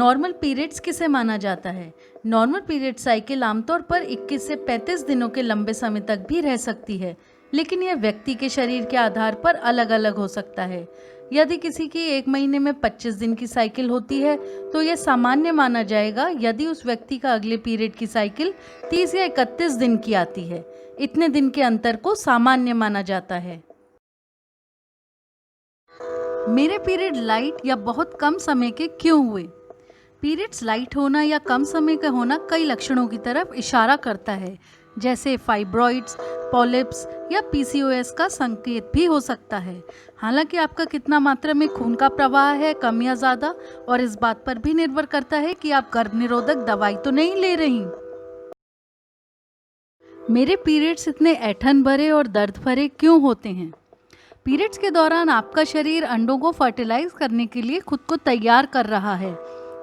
Normal periods किसे माना जाता है? नॉर्मल पीरियड साइकिल आमतौर पर 21 से 35 दिनों के लंबे समय तक भी रह सकती है, लेकिन यह व्यक्ति के शरीर के आधार पर अलग अलग हो सकता है। यदि किसी की एक महीने में 25 दिन की साइकिल होती है तो यह सामान्य माना जाएगा। यदि उस व्यक्ति का अगले पीरियड की साइकिल 30 या 31 दिन की आती है, इतने दिन के अंतर को सामान्य माना जाता है। मेरे पीरियड लाइट या बहुत कम समय के क्यों हुए? पीरियड्स लाइट होना या कम समय का होना कई लक्षणों की तरफ इशारा करता है, जैसे फाइब्रॉइड्स, पॉलिप्स या पीसीओएस का संकेत भी हो सकता है। हालांकि आपका कितना मात्रा में खून का प्रवाह है, कम या ज़्यादा, और इस बात पर भी निर्भर करता है कि आप गर्भ निरोधक दवाई तो नहीं ले रही। मेरे पीरियड्स इतने ऐंठन भरे और दर्द भरे क्यों होते हैं? पीरियड्स के दौरान आपका शरीर अंडों को फर्टिलाइज करने के लिए खुद को तैयार कर रहा है।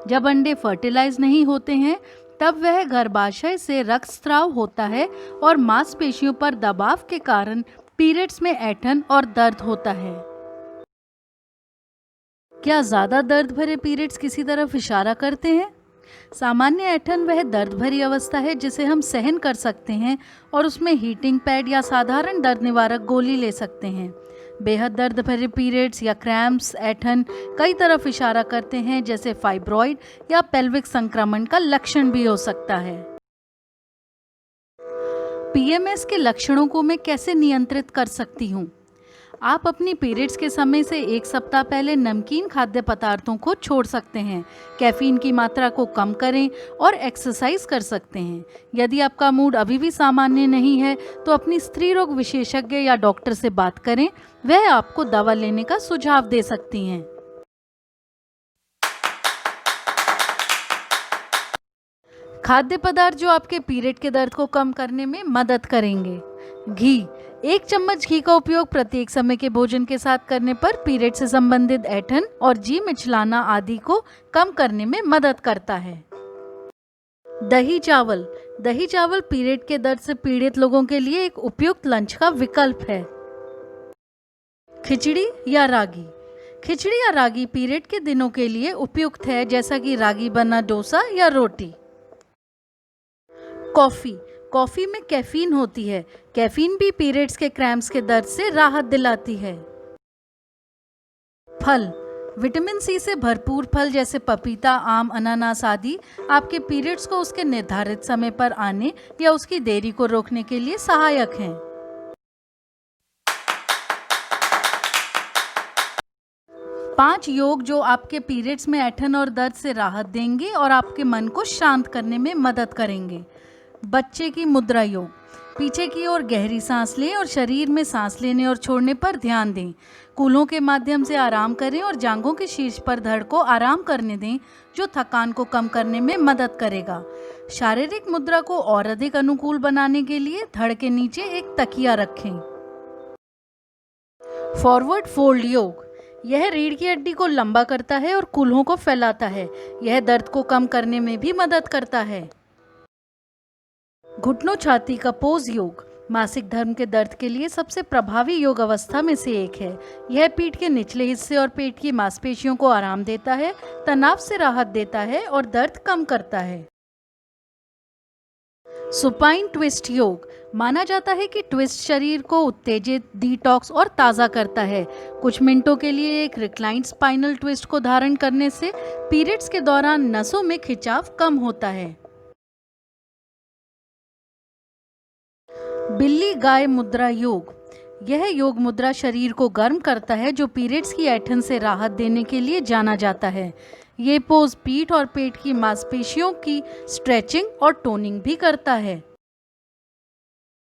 जब अंडे फर्टिलाइज नहीं होते हैं तब वह गर्भाशय से रक्तस्राव होता है और मांसपेशियों पर दबाव के कारण पीरियड्स में ऐंठन और दर्द होता है। क्या ज़्यादा दर्द भरे पीरियड्स किसी तरफ इशारा करते हैं? सामान्य ऐंठन वह दर्द भरी अवस्था है जिसे हम सहन कर सकते हैं और उसमें हीटिंग पैड या साधारण दर्द निवारक गोली ले सकते हैं। बेहद दर्द भरे पीरियड्स या क्रैम्प्स ऐंठन कई तरफ इशारा करते हैं, जैसे फाइब्रॉइड या पेल्विक संक्रमण का लक्षण भी हो सकता है। पीएमएस के लक्षणों को मैं कैसे नियंत्रित कर सकती हूँ? आप अपनी पीरियड्स के समय से 1 सप्ताह पहले नमकीन खाद्य पदार्थों को छोड़ सकते हैं, कैफीन की मात्रा को कम करें और एक्सरसाइज कर सकते हैं। यदि आपका मूड अभी भी सामान्य नहीं है तो अपनी स्त्री रोग विशेषज्ञ या डॉक्टर से बात करें, वह आपको दवा लेने का सुझाव दे सकती हैं। खाद्य पदार्थ जो आपके पीरियड के दर्द को कम करने में मदद करेंगे। घी, 1 चम्मच घी का उपयोग प्रत्येक समय के भोजन के साथ करने पर पीरियड से संबंधित ऐंठन और जी मिचलाना आदि को कम करने में मदद करता है। दही चावल पीरियड के दर्द से पीड़ित लोगों के लिए एक उपयुक्त लंच का विकल्प है। खिचड़ी या रागी पीरियड के दिनों के लिए उपयुक्त है, जैसा कि रागी बना डोसा या रोटी। कॉफी में कैफीन होती है। कैफीन भी पीरियड्स के क्रैम्प्स के दर्द से राहत दिलाती है। फल, विटामिन सी से भरपूर फल जैसे पपीता, आम, अनानास आदि आपके पीरियड्स को उसके निर्धारित समय पर आने या उसकी देरी को रोकने के लिए सहायक हैं। पांच योग जो आपके पीरियड्स में ऐंठन और दर्द से राहत देंगे और आपके मन को शांत करने में मदद करेंगे। बच्चे की मुद्रा योग, पीछे की ओर गहरी सांस लें और शरीर में सांस लेने और छोड़ने पर ध्यान दें। कूल्हों के माध्यम से आराम करें और जांघों के शीर्ष पर धड़ को आराम करने दें, जो थकान को कम करने में मदद करेगा। शारीरिक मुद्रा को और अधिक अनुकूल बनाने के लिए धड़ के नीचे एक तकिया रखें। फॉरवर्ड फोल्ड योग, यह रीढ़ की हड्डी को लंबा करता है और कूल्हों को फैलाता है। यह दर्द को कम करने में भी मदद करता है। घुटनों छाती का पोज योग, मासिक धर्म के दर्द के लिए सबसे प्रभावी योग अवस्था में से एक है। यह पीठ के निचले हिस्से और पेट की मांसपेशियों को आराम देता है, तनाव से राहत देता है और दर्द कम करता है। सुपाइन ट्विस्ट योग, माना जाता है कि ट्विस्ट शरीर को उत्तेजित, डिटॉक्स और ताज़ा करता है। कुछ मिनटों के लिए एक रिक्लाइंड स्पाइनल ट्विस्ट को धारण करने से पीरियड्स के दौरान नसों में खिंचाव कम होता है। बिल्ली गाय मुद्रा योग, यह योग मुद्रा शरीर को गर्म करता है, जो पीरियड्स की ऐंठन से राहत देने के लिए जाना जाता है। ये पोज पीठ और पेट की मांसपेशियों की स्ट्रेचिंग और टोनिंग भी करता है।